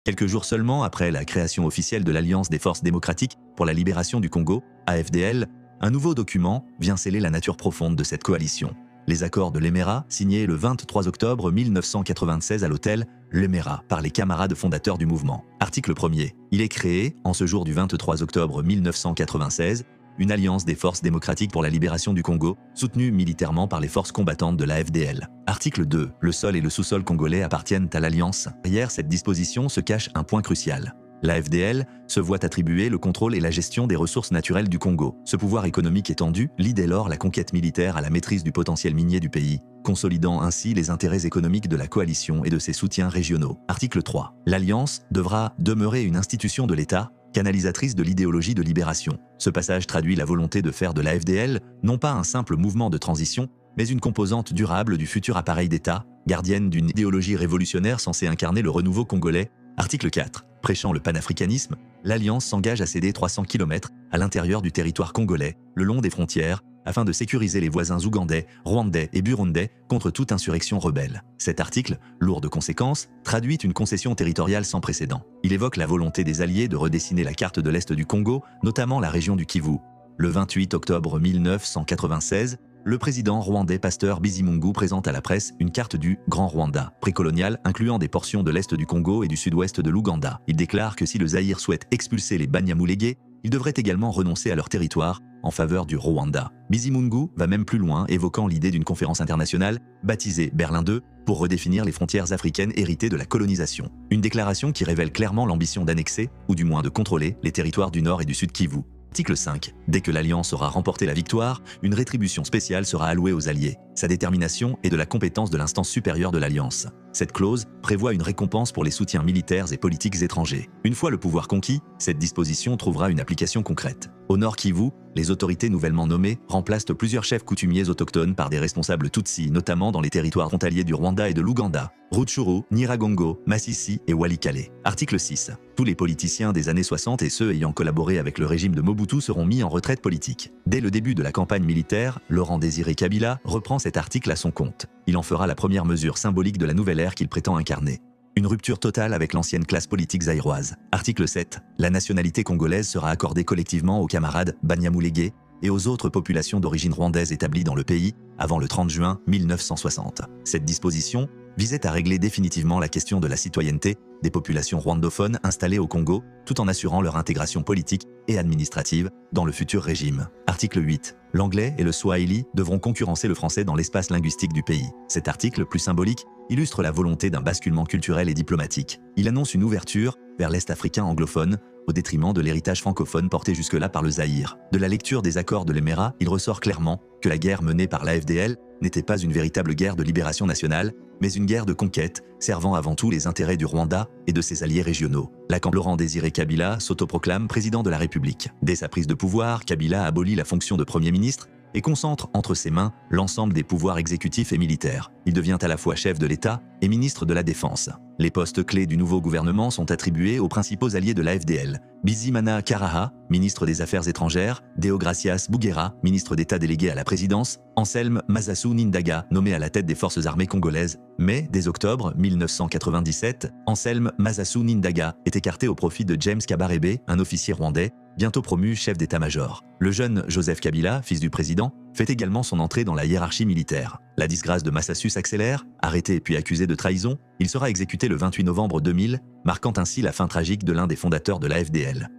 Quelques jours seulement après la création officielle de l'Alliance des forces démocratiques pour la libération du Congo, AFDL, un nouveau document vient sceller la nature profonde de cette coalition. Les accords de l'Emera, signés le 23 octobre 1996 à l'hôtel l'Emera par les camarades fondateurs du mouvement. Article 1er. Il est créé, en ce jour du 23 octobre 1996, une alliance des forces démocratiques pour la libération du Congo, soutenue militairement par les forces combattantes de l'AFDL. Article 2. Le sol et le sous-sol congolais appartiennent à l'alliance. Derrière cette disposition se cache un point crucial. L'AFDL se voit attribuer le contrôle et la gestion des ressources naturelles du Congo. Ce pouvoir économique étendu lie dès lors la conquête militaire à la maîtrise du potentiel minier du pays, consolidant ainsi les intérêts économiques de la coalition et de ses soutiens régionaux. Article 3. L'Alliance devra demeurer une institution de l'État, canalisatrice de l'idéologie de libération. Ce passage traduit la volonté de faire de l'AFDL non pas un simple mouvement de transition, mais une composante durable du futur appareil d'État, gardienne d'une idéologie révolutionnaire censée incarner le renouveau congolais. Article 4. Prêchant le panafricanisme, l'Alliance s'engage à céder 300 km à l'intérieur du territoire congolais, le long des frontières, afin de sécuriser les voisins ougandais, rwandais et burundais contre toute insurrection rebelle. Cet article, lourd de conséquences, traduit une concession territoriale sans précédent. Il évoque la volonté des Alliés de redessiner la carte de l'Est du Congo, notamment la région du Kivu. Le 28 octobre 1996, le président rwandais Pasteur Bizimungu présente à la presse une carte du Grand Rwanda, précolonial incluant des portions de l'Est du Congo et du sud-ouest de l'Ouganda. Il déclare que si le Zaïre souhaite expulser les Banyamulenge, ils devraient également renoncer à leur territoire en faveur du Rwanda. Bizimungu va même plus loin, évoquant l'idée d'une conférence internationale, baptisée Berlin II, pour redéfinir les frontières africaines héritées de la colonisation. Une déclaration qui révèle clairement l'ambition d'annexer, ou du moins de contrôler, les territoires du Nord et du Sud Kivu. Article 5. Dès que l'Alliance aura remporté la victoire, une rétribution spéciale sera allouée aux Alliés. Sa détermination est de la compétence de l'instance supérieure de l'Alliance. Cette clause prévoit une récompense pour les soutiens militaires et politiques étrangers. Une fois le pouvoir conquis, cette disposition trouvera une application concrète. Au Nord Kivu, les autorités nouvellement nommées remplacent plusieurs chefs coutumiers autochtones par des responsables Tutsis, notamment dans les territoires frontaliers du Rwanda et de l'Ouganda, Rutshuru, Nyiragongo, Masisi et Walikale. Article 6. Tous les politiciens des années 60 et ceux ayant collaboré avec le régime de Mobutu seront mis en retraite politique. Dès le début de la campagne militaire, Laurent-Désiré Kabila reprend cet article à son compte. Il en fera la première mesure symbolique de la nouvelle ère qu'il prétend incarner. Une rupture totale avec l'ancienne classe politique zaïroise. Article 7. La nationalité congolaise sera accordée collectivement aux camarades Banyamulenge et aux autres populations d'origine rwandaise établies dans le pays avant le 30 juin 1960. Cette disposition visait à régler définitivement la question de la citoyenneté des populations rwandophones installées au Congo, tout en assurant leur intégration politique et administrative dans le futur régime. Article 8. L'anglais et le swahili devront concurrencer le français dans l'espace linguistique du pays. Cet article, plus symbolique, illustre la volonté d'un basculement culturel et diplomatique. Il annonce une ouverture vers l'Est africain anglophone, au détriment de l'héritage francophone porté jusque-là par le Zaïre. De la lecture des accords de l'Emera, il ressort clairement que la guerre menée par l'AFDL n'était pas une véritable guerre de libération nationale, mais une guerre de conquête, servant avant tout les intérêts du Rwanda et de ses alliés régionaux. Laurent-Désiré Kabila s'autoproclame président de la République. Dès sa prise de pouvoir, Kabila abolit la fonction de Premier ministre et concentre entre ses mains l'ensemble des pouvoirs exécutifs et militaires. Il devient à la fois chef de l'État et ministre de la Défense. Les postes clés du nouveau gouvernement sont attribués aux principaux alliés de l'AFDL. Bizimana Karaha, ministre des Affaires étrangères, Deogracias Bouguera, ministre d'État délégué à la présidence, Anselme Masasu Nindaga, nommé à la tête des forces armées congolaises. Mais, dès octobre 1997, Anselme Masasu Nindaga est écarté au profit de James Kabarebe, un officier rwandais, bientôt promu chef d'état-major. Le jeune Joseph Kabila, fils du président, fait également son entrée dans la hiérarchie militaire. La disgrâce de Massasu s'accélère. Arrêté puis accusé de trahison, il sera exécuté le 28 novembre 2000, marquant ainsi la fin tragique de l'un des fondateurs de l'AFDL.